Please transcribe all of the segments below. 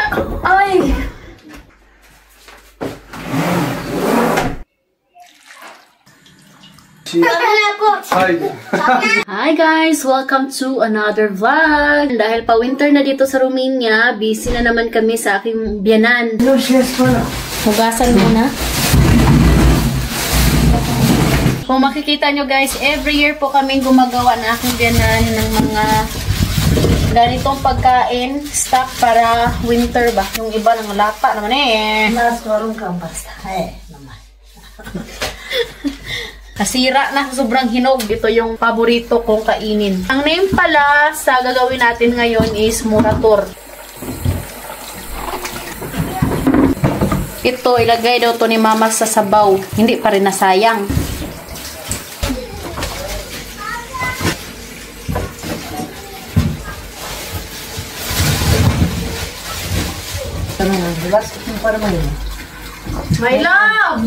Ay! Hi guys! Welcome to another vlog! Dahil pa winter na dito sa Romania, busy na naman kami sa aking biyanan. Hugasan muna. Kung makikita nyo guys, every year po kaming gumagawa na aking biyanan ng mga ganitong pagkain, stock para winter ba? Yung iba ng lata naman eh. Naswarong kang basta. Naman. Nasira na, sobrang hinog. Ito yung paborito kong kainin. Ang name pala sa gagawin natin ngayon is Murator. Ito, ilagay daw to ni Mama sa sabaw. Hindi pa rin nasayang. My love!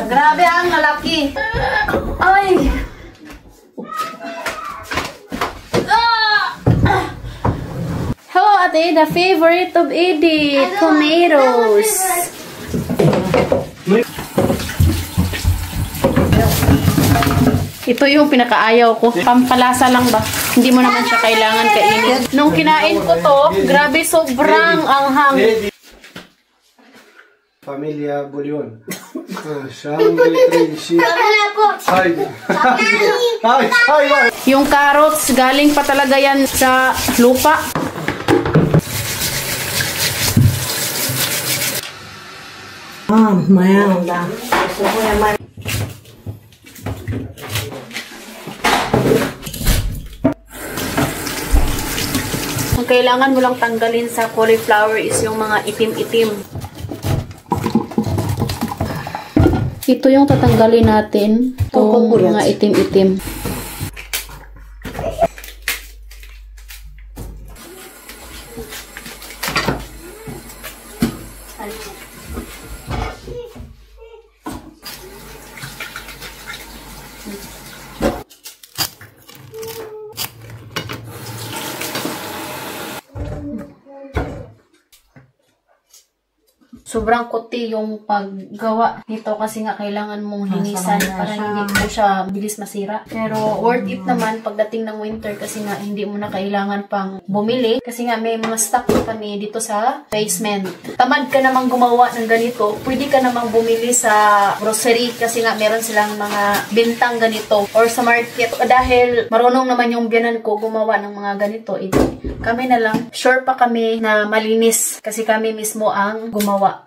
Grabe ang lalaki. Ay! Hello, ate. The favorite of Edith. Tomatoes. Ito yung pinakaayaw ko. Pampalasa lang ba? Hindi mo naman siya kailangan kainin. Nung kinain ko to, grabe sobrang anghang. Familia Bouillon. Yung carrots, galing pa talaga yan sa lupa. Ang kailangan mo lang tanggalin sa cauliflower is yung mga itim-itim. Ito yung tatanggalin natin. Itong mga itim-itim. Sobrang kuti yung paggawa nito kasi nga kailangan mong linisan para hindi mo siya bilis masira. Pero worth it naman pagdating ng winter kasi nga hindi mo na kailangan pang bumili kasi nga may mga stock kami dito sa basement. Tamad ka namang gumawa ng ganito, pwede ka namang bumili sa grocery kasi nga meron silang mga bintang ganito or sa market. Dahil marunong naman yung biyanan ko gumawa ng mga ganito, kami na lang, sure pa kami na malinis kasi kami mismo ang gumawa.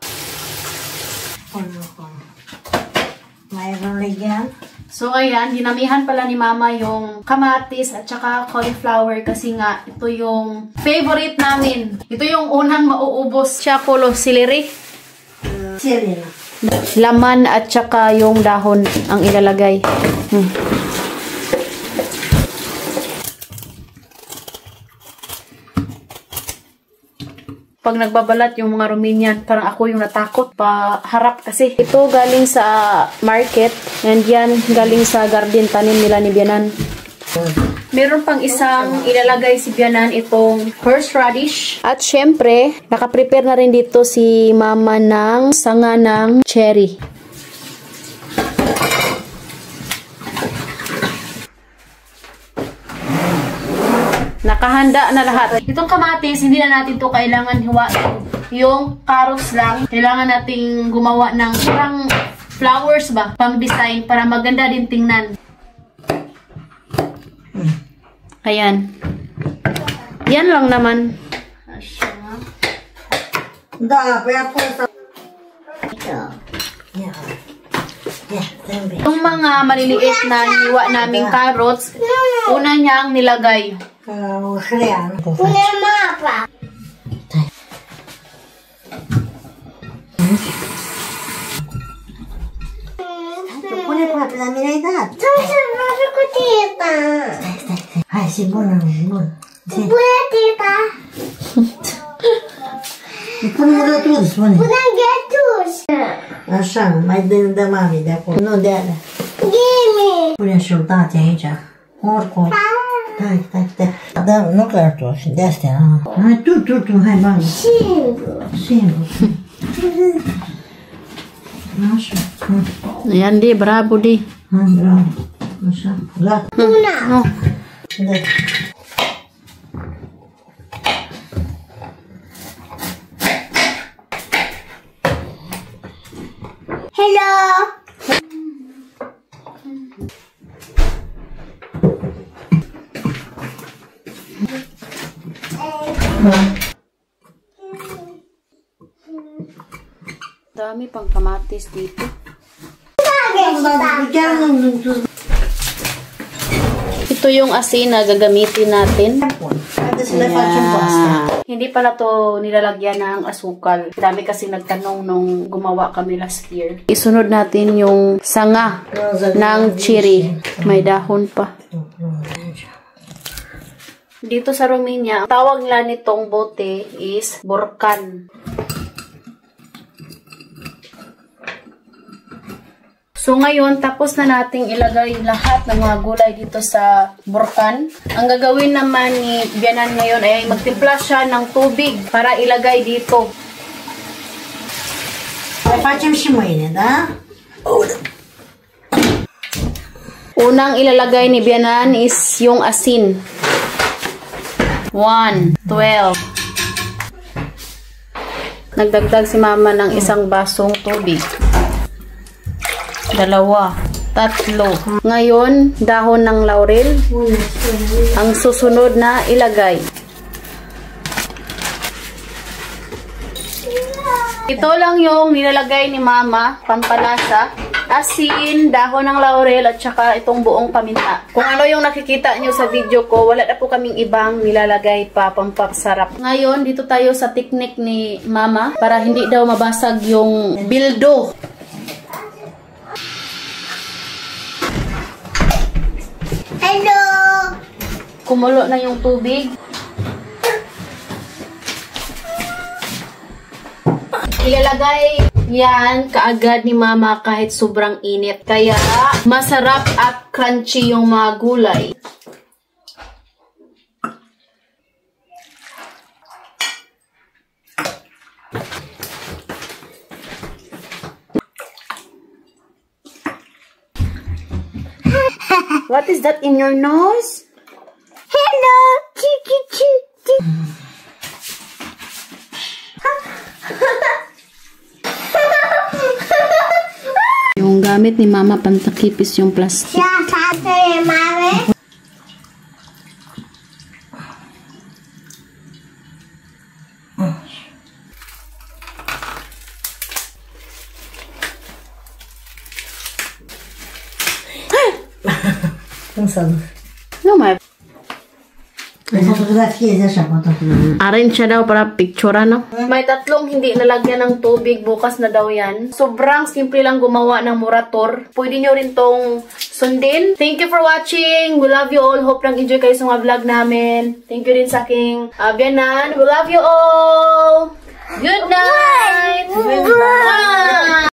Mayroon lagyan. So ayan, dinamihan pala ni Mama yung kamatis at saka cauliflower kasi nga ito yung favorite namin. Ito yung unang mauubos. Siya celery. Sili na. Laman at saka yung dahon ang ilalagay. Pag nagbabalat yung mga Romanian, parang ako yung natakot pa harap kasi. Ito galing sa market and yan galing sa garden tanim nila ni Bianan. Meron pang isang ilalagay si Bianan itong horseradish. At syempre, nakaprepare na rin dito si Mama ng sanga ng cherry. Nakahanda na lahat. Itong kamatis, hindi na natin to kailangan hiwain. Yung carrots lang, kailangan nating gumawa ng parang flowers ba? Pang design para maganda din tingnan. Ayan. Yan lang naman. Yung mga maliliit na hiwa naming carrots, una niyang nilagay. Punya mapa. Punya mapa la mirada. Saya ko tita. Ay, si Bona, Bona. Punya tita. Punya gatos, Bona. Punya gatos. Așa, mai dă mami de acolo. Nu de alea. Gimme. Punya șurta aici. Oricum. Non claro, desce, tu, hai mano. Sim. Nossa. Ayan, di. Bravo, di. Bravo. Nossa. Lá. No. Hello. Dami pang kamatis dito. Ito yung asin na gagamitin natin. Ayan. Hindi pala to nilalagyan ng asukal. Dami kasi nagtanong nung gumawa kami last year. Isunod natin yung sanga ng cherry. May dahon pa. Dito sa Romania, ang tawag nila nitong bote is borkan. So ngayon, tapos na nating ilagay lahat ng mga gulay dito sa burkan. Ang gagawin naman ni Bianan ngayon ay magtimpla siya ng tubig para ilagay dito. Unang ilalagay ni Bianan is yung asin. 1, 12. Nagdagdag si Mama ng isang basong tubig. 2, 3. Ngayon, dahon ng laurel ang susunod na ilagay. Ito lang yung nilalagay ni Mama, pampalasa. Asin, dahon ng laurel at saka itong buong paminta. Kung ano yung nakikita nyo sa video ko, wala na po kaming ibang nilalagay pa pampasarap. Ngayon, dito tayo sa teknik ni Mama para hindi daw mabasag yung bildo. Hello! Kumulo na yung tubig. Ilalagay yan kaagad ni Mama kahit sobrang init. Kaya masarap at crunchy yung mga gulay. What is that in your nose? Hello! Chiki. Yung gamit ni Mama pantakipis yung plastic. No, may arrange siya daw para picture, no? May 3 hindi nalagyan ng tubig. Bukas na daw yan. Sobrang simple lang gumawa ng morator. Pwede nyo rin tong sundin. Thank you for watching. We love you all. Hope lang enjoy kayo sa mga vlog namin. Thank you din sa aking Bianan. We love you all. Good night. Bye.